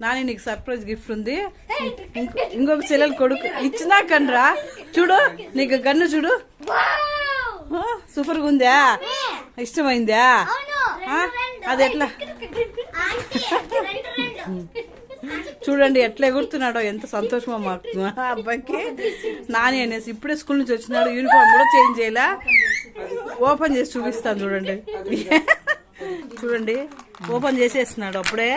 నాని నీకు surprise gift ఉంది. ఇంకొక చెల్లెలు కొడుకు ఇచ్చినా కనరా. చూడు నీకు గన్ను చూడు, సూపర్గా ఉందా, ఇష్టమైందా? అది ఎట్లా చూడండి ఎట్లా ఎగురుతున్నాడో, ఎంత సంతోషమో మా అబ్బాయికి. నాని అనేసి ఇప్పుడే స్కూల్ నుంచి వచ్చినాడు, యూనిఫామ్ కూడా చేంజ్ చేయలే. ఓపెన్ చేసి చూపిస్తాను చూడండి. చూడండి ఓపెన్ చేసేస్తున్నాడు అప్పుడే.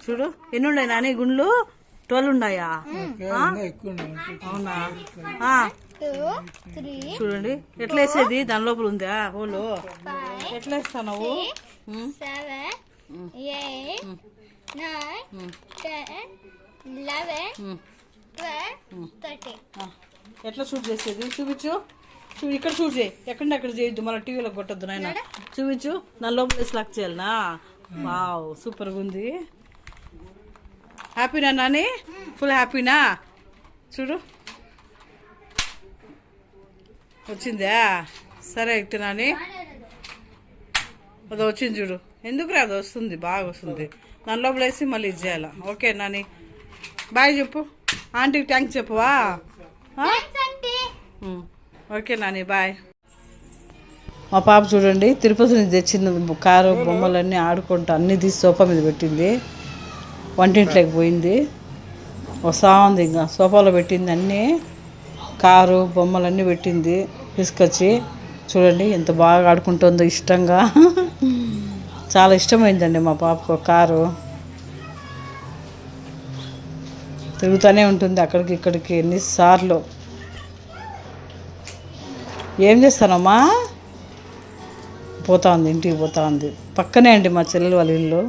చూడు ఎన్ని ఉన్నాయి నాని గుండ్లు? 12 ఉన్నాయా? అవునా? చూడండి ఎట్లా వేసేది, దాని లోపల ఉందా హోలు? ఎట్లా వేస్తావు నువ్వు? ఎట్లా షూట్ చేసేది చూపించు. ఇక్కడ షూట్ చేయి, ఎక్కడ చేయొద్దు, మన టీవీలో కొట్టద్దు నాయన. చూపించు, నా లోపల లాక్ చేయాలనా? వావ్ సూపర్గా ఉంది. హ్యాపీనా నాని? ఫుల్ హ్యాపీనా? చూడు వచ్చిందా? సరే అయితే నాని అది వచ్చింది చూడు. ఎందుకు రాదు, వస్తుంది, బాగా వస్తుంది. దాని లోపల వేసి మళ్ళీ ఇది చేయాలా. ఓకే నాని బాయ్ చెప్పు, ఆంటీకి థ్యాంక్స్ చెప్పవా? Okay Nani bye. మా పాప చూడండి తిరుపతి నుంచి తెచ్చింది కారు బొమ్మలన్నీ ఆడుకుంటూ అన్నీ తీసి సోఫా మీద పెట్టింది. వంటింట్లోకి పోయింది, వస్తూ ఉంది, ఇంకా సోఫాలో పెట్టింది అన్నీ కారు బొమ్మలన్నీ పెట్టింది తీసుకొచ్చి. చూడండి ఎంత బాగా ఆడుకుంటుందో ఇష్టంగా. చాలా ఇష్టమైందండి మా పాపకు కారు. తిరుగుతూనే ఉంటుంది అక్కడికి ఇక్కడికి ఎన్నిసార్లు. ఏం చేస్తానమ్మా? పోతా ఉంది, ఇంటికి పోతా ఉంది. పక్కనే అండి మా చెల్లెలు వాళ్ళ ఇల్లు.